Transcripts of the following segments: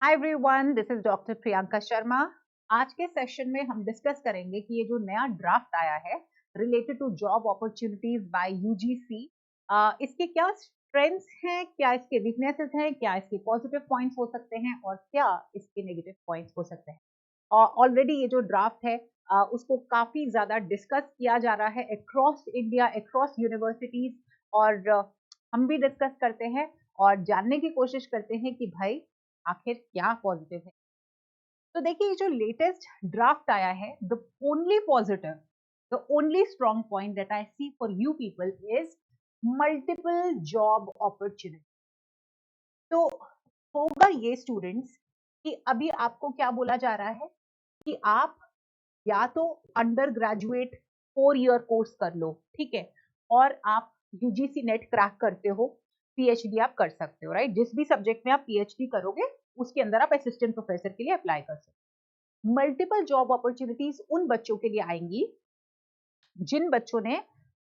Hi everyone, this is doctor Priyanka Sharma. आज के session में हम डिस्कस करेंगे कि ये जो नया ड्राफ्ट आया है related to job opportunities by UGC, इसके क्या स्ट्रेंथ्स हैं, क्या इसके वीकनेसेस हैं, क्या इसके पॉजिटिव पॉइंट्स हो सकते हैं और क्या इसके नेगेटिव पॉइंट्स हो सकते हैं। ऑलरेडी ये जो ड्राफ्ट है उसको काफी ज्यादा डिस्कस किया जा रहा है अक्रॉस इंडिया, अक्रॉस यूनिवर्सिटीज, और हम भी डिस्कस करते हैं और जानने की कोशिश करते हैं कि भाई आखिर क्या पॉजिटिव है। तो देखिए, जो लेटेस्ट ड्राफ्ट आया है, the only positive, the only strong point that I see for you people is multiple job opportunity. तो होगा ये स्टूडेंट्स कि अभी आपको क्या बोला जा रहा है कि आप या तो अंडर ग्रेजुएट 4 ईयर कोर्स कर लो, ठीक है, और आप यूजीसी नेट क्रैक करते हो, पीएचडी आप कर सकते हो, राइट। जिस भी सब्जेक्ट में आप पीएचडी करोगे उसके अंदर आप असिस्टेंट प्रोफेसर के लिए अप्लाई कर सकते हो। मल्टीपल जॉब अपॉर्चुनिटीज उन बच्चों के लिए आएंगी जिन बच्चों ने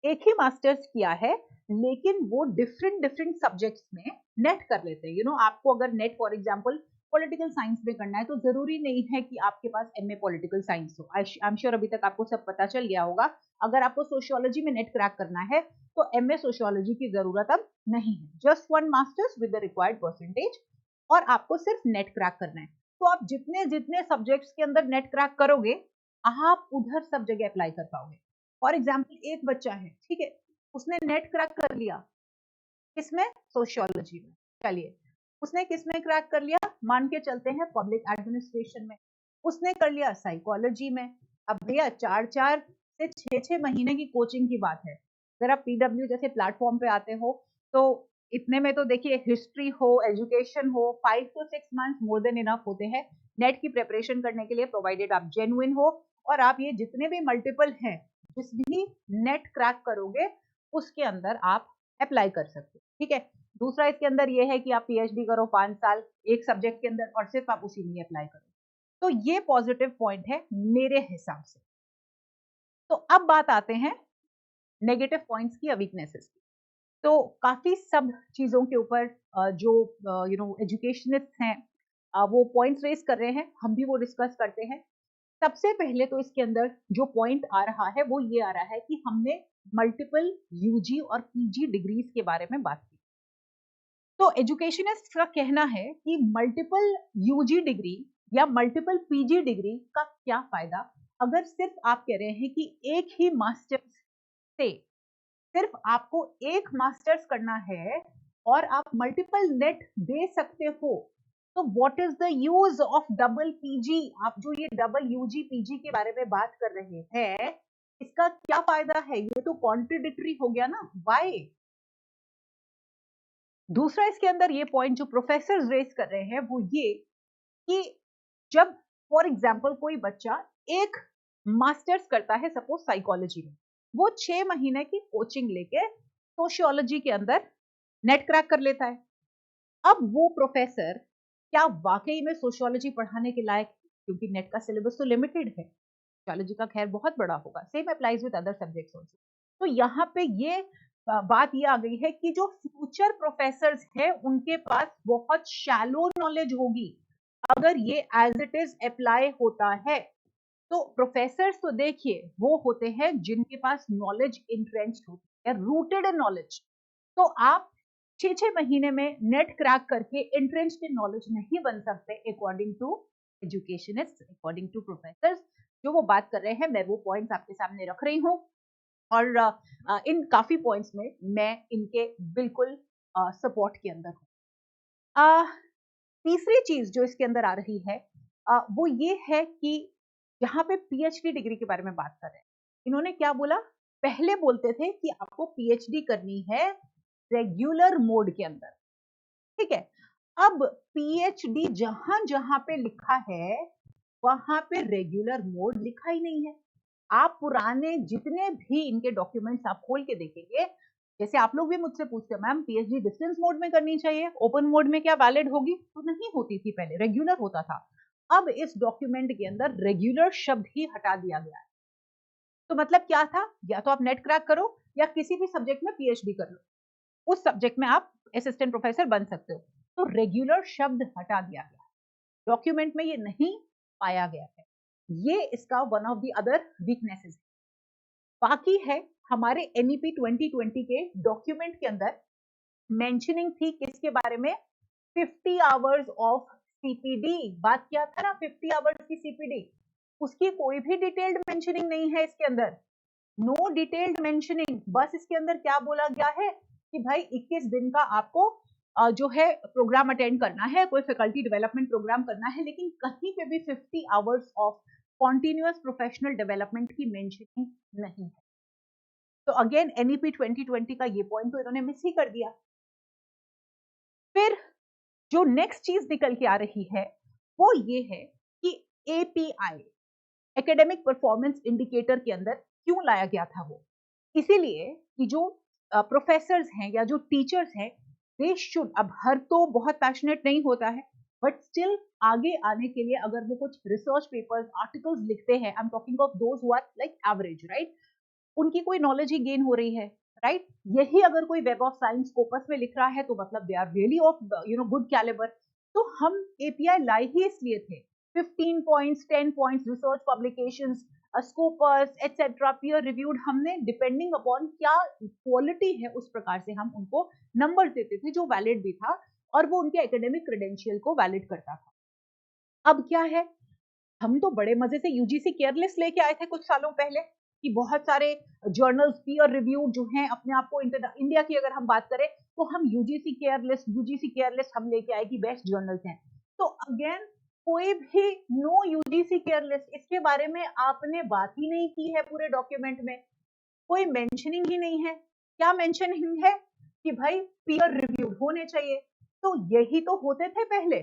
एक ही मास्टर्स किया है लेकिन वो डिफरेंट डिफरेंट सब्जेक्ट्स में नेट कर लेते हैं। आपको अगर net for example political science में करना है तो जरूरी नहीं है कि आपके पास एमए पॉलिटिकल साइंस हो। आई एम श्योर अभी तक आपको सब पता चल गया होगा। अगर आपको सोशियोलॉजी में नेट क्रैक करना है तो एमए सोशियोलॉजी की जरूरत अब नहीं है। Just one masters with the required percentage और आपको सिर्फ नेट क्रैक करना है। तो आप जितने जितने सब्जेक्ट्स के अंदर नेट क्रैक करोगे आप उधर सब जगह अप्लाई कर पाओगे। फॉर एग्जाम्पल, एक बच्चा है, ठीक है, उसने नेट क्रैक कर लिया किसमें, सोशियोलॉजी में। चलिए, उसने किसमें क्रैक कर लिया, मान के चलते हैं पब्लिक एडमिनिस्ट्रेशन में। उसने कर लिया साइकोलॉजी में। अब भैया 4-4 से 6-6 महीने की कोचिंग की बात है। अगर आप पीडब्ल्यू जैसे प्लेटफॉर्म पे आते हो तो इतने में तो देखिए हिस्ट्री हो, एजुकेशन हो, 5 to 6 months more than enough होते हैं नेट की प्रिपरेशन करने के लिए, प्रोवाइडेड आप जेन्युइन हो और आप ये जितने भी मल्टीपल हैं जिस भी नेट क्रैक करोगे उसके अंदर आप अप्लाई कर सकते हो, ठीक है। दूसरा इसके अंदर ये है कि आप पीएचडी करो 5 साल एक सब्जेक्ट के अंदर और सिर्फ आप उसी में अप्लाई करो। तो ये पॉजिटिव पॉइंट है मेरे हिसाब से। तो अब बात आते हैं नेगेटिव पॉइंट्स की या वीकनेसेस की। तो काफी सब चीजों के ऊपर जो एजुकेशनिस्ट हैं वो पॉइंट्स रेज कर रहे हैं, हम भी वो डिस्कस करते हैं। सबसे पहले तो इसके अंदर जो पॉइंट आ रहा है वो ये आ रहा है कि हमने मल्टीपल यूजी और पीजी डिग्रीज के बारे में बात की। तो एजुकेशनिस्ट का कहना है कि मल्टीपल यूजी डिग्री या मल्टीपल पीजी डिग्री का क्या फायदा अगर सिर्फ आप कह रहे हैं कि एक ही मास्टर्स से सिर्फ आपको एक मास्टर्स करना है और आप मल्टीपल नेट दे सकते हो। तो what is the use of double PG? आप जो ये डबल यूजी पीजी के बारे में बात कर रहे हैं इसका क्या फायदा है? ये तो कॉन्ट्रडिक्टरी हो गया ना। व्हाई? दूसरा इसके अंदर ये पॉइंट जो प्रोफेसर रेज कर रहे हैं वो ये कि जब फॉर एग्जाम्पल कोई बच्चा एक मास्टर्स करता है सपोज साइकोलॉजी में, वो 6 महीने की कोचिंग लेके सोशियोलॉजी के अंदर नेट क्रैक कर लेता है। अब वो प्रोफेसर क्या वाकई में सोशियोलॉजी पढ़ाने के लायक, क्योंकि नेट का सिलेबस तो लिमिटेड है, सोशियोलॉजी का खैर बहुत बड़ा होगा, same applies with other subjects also. तो यहाँ पे ये बात ये आ गई है कि जो फ्यूचर प्रोफेसर्स हैं उनके पास बहुत शैलो नॉलेज होगी अगर ये एज इट इज अप्लाई होता है। तो प्रोफेसर्स तो देखिए वो होते हैं जिनके पास नॉलेज इंट्रेंच्ड होती है, रूटेड इन नॉलेज। तो आप 6-6 महीने में नेट क्रैक करके इंट्रेंच्ड इन नॉलेज नहीं बन सकते according to educationist, according to professors. जो वो बात कर रहे हैं मैं वो पॉइंट्स आपके सामने रख रही हूँ और इन काफी पॉइंट्स में मैं इनके बिल्कुल सपोर्ट के अंदर हूँ। तीसरी चीज जो इसके अंदर आ रही है वो ये है कि यहाँ पे पीएचडी डिग्री के बारे में बात कर रहे हैं। इन्होंने क्या बोला, पहले बोलते थे कि आपको पीएचडी करनी है रेगुलर मोड के अंदर, ठीक है। अब पीएचडी जहां जहां पे लिखा है वहां पे रेगुलर मोड लिखा ही नहीं है। आप पुराने जितने भी इनके डॉक्यूमेंट्स आप खोल के देखेंगे, जैसे आप लोग भी मुझसे पूछते हैं मैम पीएचडी डिस्टेंस मोड में करनी चाहिए, ओपन मोड में क्या वैलिड होगी? तो नहीं होती थी, पहले रेगुलर होता था। अब इस डॉक्यूमेंट के अंदर रेगुलर शब्द ही हटा दिया गया है। तो मतलब क्या था, या तो आप नेट क्रैक करो या किसी भी सब्जेक्ट में पीएचडी कर लो, उस सब्जेक्ट में आप असिस्टेंट प्रोफेसर बन सकते हो। तो रेगुलर शब्द हटा दिया गया। डॉक्यूमेंट में ये नहीं पाया गया है। ये इसका one of the other weaknesses है। बाकी है हमारे NEP 2020 के डॉक्यूमेंट के अंदर मेंशनिंग थी किसके बारे में, 50 आवर्स ऑफ CPD। बात किया था ना 50 आवर्स की CPD, उसकी कोई भी डिटेल्ड मेंशनिंग नहीं है इसके अंदर, नो डिटेल्ड मेंशनिंग। बस इसके अंदर क्या बोला गया है कि भाई 21 दिन का आपको जो है प्रोग्राम अटेंड करना है, कोई फैकल्टी डेवलपमेंट प्रोग्राम करना है, लेकिन कहीं पे भी 50 hours of continuous professional development की मेंशनिंग नहीं है। तो अगेन NEP 2020 का ये पॉइंट तो इन्होंने मिस ही कर दिया। फिर जो नेक्स्ट चीज निकल के आ रही है वो ये है कि API एकेडमिक परफॉर्मेंस इंडिकेटर के अंदर क्यों लाया गया था वो, इसीलिए कि जो प्रोफेसर्स हैं या जो टीचर्स हैं दे शुड, अब हर तो बहुत पैशनेट नहीं होता है बट स्टिल आगे आने के लिए अगर वो कुछ रिसर्च पेपर्स आर्टिकल्स लिखते हैं, I am talking of those who are like average, right, उनकी कोई नॉलेज ही गेन हो रही है, राइट। यही अगर कोई वेब ऑफ साइंस स्कोपस में लिख रहा है तो मतलब they are really of good calibre. तो हम API लाए ही इसलिए थे, 15 points 10 points research publications Scopus etcetera peer reviewed, हमने डिपेंडिंग अपॉन क्या क्वालिटी है उस प्रकार से हम उनको नंबर्स देते थे जो वैलिड भी था और वो उनके एकेडमिक क्रेडेंशियल को वैलिड करता था। अब क्या है, हम तो बड़े मजे से UGC केयरलेस लेके आए थे कुछ सालों पहले कि बहुत सारे जर्नल्स पीयर रिव्यू जो हैं अपने आप को, इंडिया की अगर हम बात करें तो हम UGC केयरलेस हम लेके आए कि बेस्ट जर्नल्स हैं। तो अगेन कोई भी नो UGC केयरलेस, इसके बारे में आपने बात ही नहीं की है पूरे डॉक्यूमेंट में, कोई मेंशनिंग ही नहीं है। क्या मेंशनिंग है कि भाई पीयर रिव्यूड होने चाहिए, तो यही तो होते थे पहले,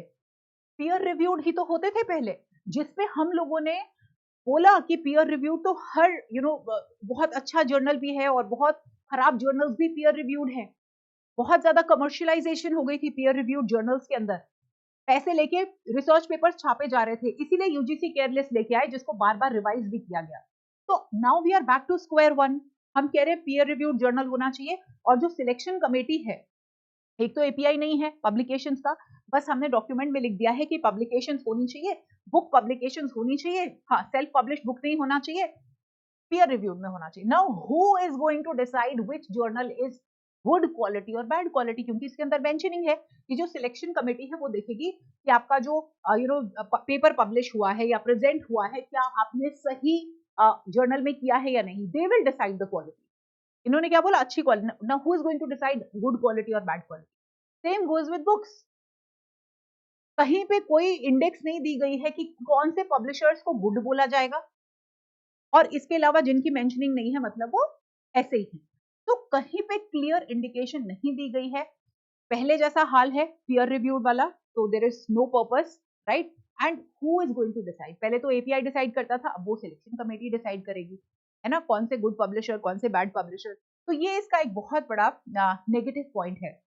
पीयर रिव्यूड ही तो होते थे पहले, जिसपे हम लोगों ने बोला कि पीयर रिव्यू तो हर बहुत अच्छा जर्नल भी है और बहुत खराब जर्नल्स भी पीयर रिव्यूड हैं। बहुत ज्यादा कमर्शियलाइजेशन हो गई थी पीयर रिव्यूड जर्नल्स के अंदर, पैसे लेके रिसर्च पेपर्स छापे जा रहे थे, इसीलिए UGC केयरलेस लेके आए जिसको बार बार रिवाइज भी किया गया। तो now we are back to square one, हम कह रहे हैं पीयर रिव्यूड जर्नल होना चाहिए। और जो सिलेक्शन कमेटी है, एक तो API नहीं है पब्लिकेशंस का, बस हमने डॉक्यूमेंट में लिख दिया है कि पब्लिकेशंस होनी चाहिए, बुक पब्लिकेशंस होनी चाहिए, हाँ सेल्फ पब्लिश बुक नहीं होना चाहिए, पीयर रिव्यूड में होना चाहिए। Now who is going to decide which journal is good quality और बैड क्वालिटी, क्योंकि इसके अंदर मेंशनिंग है कि जो सिलेक्शन कमेटी है वो देखेगी कि आपका जो पेपर पब्लिश हुआ है या प्रेजेंट हुआ है क्या आपने सही जर्नल में किया है या नहीं, they will decide the quality. इन्होंने क्या बोला, अच्छी quality. Now who is going to decide good quality और bad quality, same goes with books. कहीं पे कोई इंडेक्स नहीं दी गई है कि कौन से पब्लिशर्स को गुड बोला जाएगा और इसके अलावा जिनकी मेंशनिंग नहीं है मतलब वो ऐसे ही। तो कहीं पे क्लियर इंडिकेशन नहीं दी गई है, पहले जैसा हाल है पीयर रिव्यूड वाला, तो there is no purpose, right. And who is going to decide, पहले तो API डिसाइड करता था, अब वो सिलेक्शन कमेटी डिसाइड करेगी, है ना, कौन से गुड पब्लिशर कौन से बैड पब्लिशर। तो ये इसका एक बहुत बड़ा नेगेटिव पॉइंट है।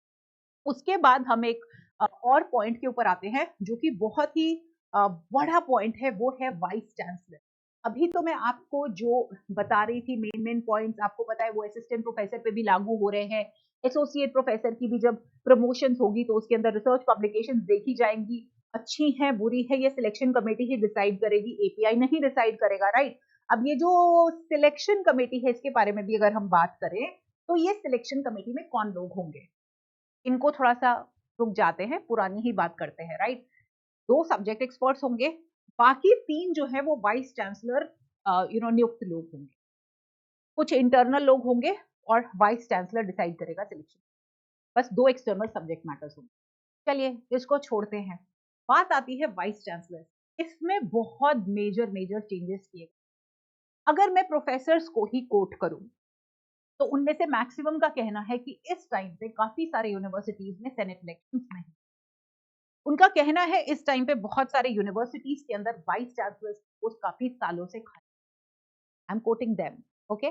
उसके बाद हम एक और पॉइंट के ऊपर आते हैं जो कि बहुत ही बड़ा पॉइंट है, वो है वाइस चांसलर। अभी तो मैं आपको जो बता रही थी मेन पॉइंट्स, आपको पता है वो असिस्टेंट प्रोफेसर पे भी लागू हो रहे हैं, एसोसिएट प्रोफेसर की भी जब प्रमोशन होगी तो उसके अंदर रिसर्च पब्लिकेशन देखी जाएंगी, अच्छी है बुरी है ये सिलेक्शन कमेटी ही डिसाइड करेगी, API नहीं डिसाइड करेगा, राइट। अब ये जो सिलेक्शन कमेटी है इसके बारे में भी अगर हम बात करें तो ये सिलेक्शन कमेटी में कौन लोग होंगे, इनको थोड़ा सा रुक जाते हैं, पुरानी ही बात करते हैं, राइट। 2 सब्जेक्ट एक्सपर्ट्स होंगे, बाकी 3 जो है वो वाइस चांसलर नियुक्त लोग होंगे, कुछ इंटरनल लोग होंगे और वाइस चांसलर डिसाइड करेगा सिलेक्शन। बस 2 एक्सटर्नल सब्जेक्ट मैटर्स होंगे। चलिए इसको छोड़ते हैं, बात आती है वाइस चांसलर। इसमें बहुत मेजर चेंजेस किए। अगर मैं प्रोफेसर्स को ही कोट करूं तो उनमें से मैक्सिमम का कहना है कि इस टाइम पे काफी सारे यूनिवर्सिटीज में सेनेट इलेक्शंस नहीं, उनका कहना है इस टाइम पे बहुत सारे यूनिवर्सिटीज के अंदर वाइस चांसलर पोस्ट काफी सालों से खाली, I am quoting them, okay.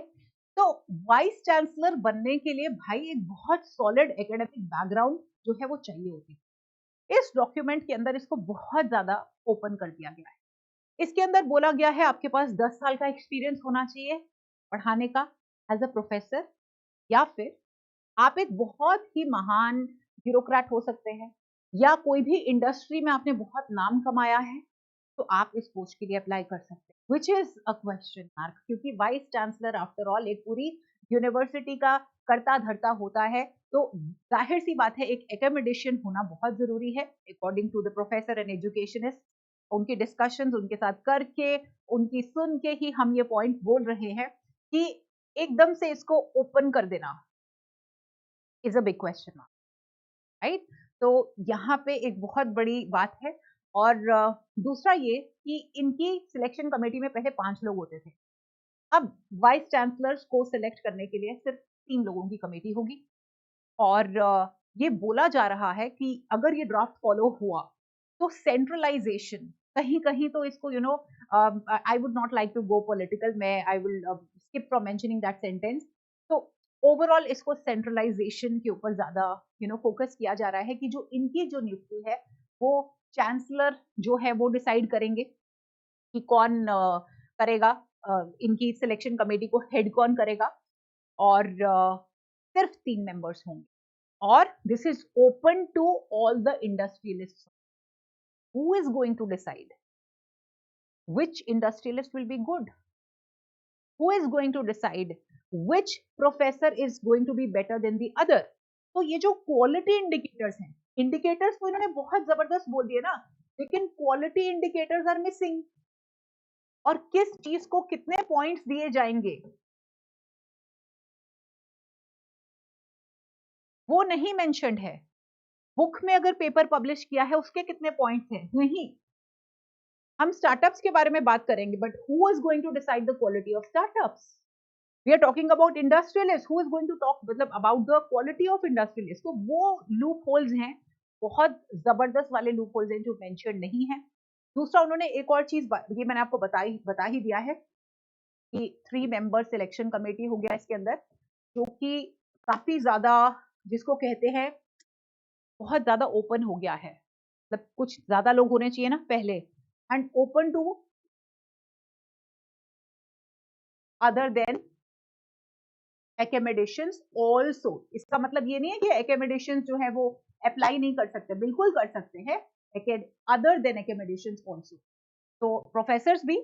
तो वाइस चांसलर बनने के लिए भाई एक बहुत सॉलिड एकेडमिक बैकग्राउंड जो है वो चाहिए होती है। इस डॉक्यूमेंट के अंदर इसको बहुत ज्यादा ओपन कर दिया गया है। इसके अंदर बोला गया है आपके पास 10 साल का एक्सपीरियंस होना चाहिए पढ़ाने का एज अ प्रोफेसर, या फिर आप एक बहुत ही महान ब्यूरोक्रेट हो सकते हैं, या कोई भी इंडस्ट्री में आपने बहुत नाम कमाया है, तो आप इस पोस्ट के लिए अप्लाई कर सकते हैं, which is a question mark, क्योंकि वाइस चांसलर आफ्टर ऑल एक पूरी यूनिवर्सिटी का करता धरता होता है, तो जाहिर सी बात है एक एकोमोडेशन होना बहुत जरूरी है according to the professor and educationist. उनकी डिस्कशंस उनके साथ करके, उनकी सुन के ही हम ये पॉइंट बोल रहे हैं कि एकदम से इसको ओपन कर देना is a big question mark, right. तो यहाँ पे एक बहुत बड़ी बात है। और दूसरा ये कि इनकी सिलेक्शन कमेटी में पहले 5 लोग होते थे, अब वाइस चांसलर्स को सिलेक्ट करने के लिए सिर्फ 3 लोगों की कमेटी होगी। और ये बोला जा रहा है कि अगर ये ड्राफ्ट फॉलो हुआ तो सेंट्रलाइजेशन कहीं कहीं तो इसको I would not like to go political, मैं I will skip from mentioning that sentence. तो ओवरऑल इसको सेंट्रलाइजेशन के ऊपर ज्यादा फोकस किया जा रहा है कि जो इनकी जो नियुक्ति है वो चांसलर जो है वो डिसाइड करेंगे कि कौन करेगा, इनकी सिलेक्शन कमेटी को हेड कौन करेगा। और सिर्फ 3 मेंबर्स होंगे, और this is open to all the industrialists. Who is going to decide which industrialist will be good? Who is going to decide which professor is going to be better than the other? तो ये जो quality indicators हैं, indicators को इन्होंने बहुत जबरदस्त बोल दिया ना, लेकिन क्वालिटी इंडिकेटर्स आर मिसिंग। और किस चीज को कितने पॉइंट्स दिए जाएंगे वो नहीं मेंशन्ड है। बुक में अगर पेपर पब्लिश किया है उसके कितने पॉइंट्स हैं, नहीं। हम स्टार्टअप्स के बारे में बात करेंगे, but who is going to decide the quality of startups? We are talking about industrialist, who is going to talk मतलब about the quality of industrialist? तो वो लूप होल्स हैं, बहुत जबरदस्त वाले लूप होल्स हैं जो मेंशन नहीं है। दूसरा उन्होंने एक और चीज, ये मैंने आपको बता ही दिया है कि 3 मेंबर सिलेक्शन कमेटी हो गया इसके अंदर, जो कि काफी ज्यादा, जिसको कहते हैं बहुत ज्यादा ओपन हो गया है, मतलब कुछ ज्यादा लोग होने चाहिए ना पहले, and open to other than accommodations also। इसका मतलब ये नहीं है कि accommodations जो है वो अप्लाई नहीं कर सकते, बिल्कुल कर सकते हैं, other than accommodations also। तो प्रोफेसर्स भी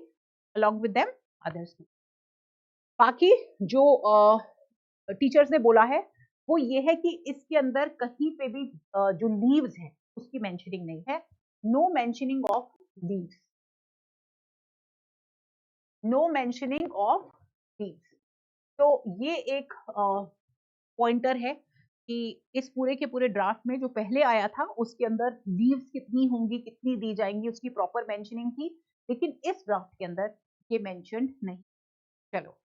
along with them others भी। बाकी जो टीचर्स ने बोला है वो ये है कि इसके अंदर कहीं पे भी जो लीव्स हैं उसकी मेंशनिंग नहीं है, no mentioning of leaves, no mentioning of leaves. तो ये एक पॉइंटर है कि इस पूरे के पूरे ड्राफ्ट में जो पहले आया था उसके अंदर लीव्स कितनी होंगी, कितनी दी जाएंगी, उसकी प्रॉपर मेंशनिंग थी, लेकिन इस ड्राफ्ट के अंदर ये मेंशन्ड नहीं। चलो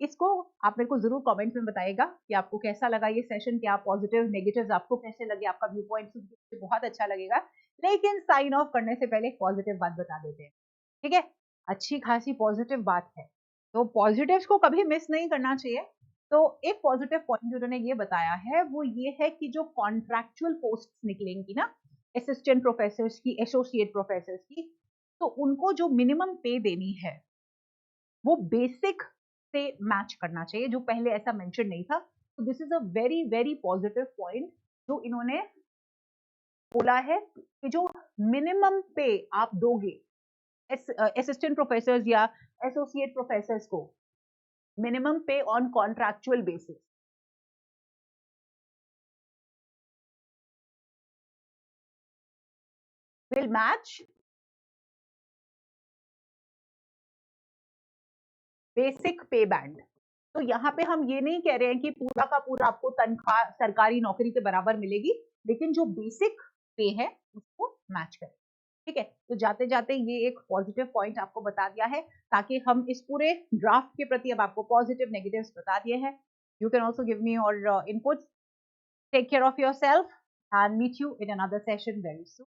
इसको आप मेरे को जरूर कमेंट में बताइएगा कि आपको कैसा लगा ये सेशन, क्या पॉजिटिव नेगेटिव्स आपको कैसे लगे, आपका व्यू पॉइंट बहुत अच्छा लगेगा। लेकिन साइन ऑफ करने से पहले एक पॉजिटिव बात बता देते हैं, ठीक है? अच्छी खासी पॉजिटिव बात है, तो पॉजिटिव्स को कभी मिस नहीं करना चाहिए। तो एक पॉजिटिव पॉइंट जो उन्होंने ये बताया है वो ये है कि जो कॉन्ट्रैक्चुअल पोस्ट निकलेंगी ना असिस्टेंट प्रोफेसर्स की, एसोसिएट प्रोफेसर्स की, तो उनको जो मिनिमम पे देनी है वो बेसिक से मैच करना चाहिए, जो पहले ऐसा मेंशन नहीं था। तो this is a very very positive point जो इन्होंने बोला है कि जो मिनिमम पे आप दोगे असिस्टेंट प्रोफेसर्स या एसोसिएट प्रोफेसर्स को, मिनिमम पे on contractual basis will match basic पे बैंड। तो यहाँ पे हम ये नहीं कह रहे हैं कि पूरा का पूरा आपको तनख्वाह सरकारी नौकरी के बराबर मिलेगी, लेकिन जो बेसिक पे है उसको मैच करें, ठीक है? तो जाते जाते ये एक पॉजिटिव पॉइंट आपको बता दिया है, ताकि हम इस पूरे ड्राफ्ट के प्रति अब आपको पॉजिटिव नेगेटिव्स बता दिए हैं। You can also give me your inputs. Take care of yourself and meet you in another session very soon.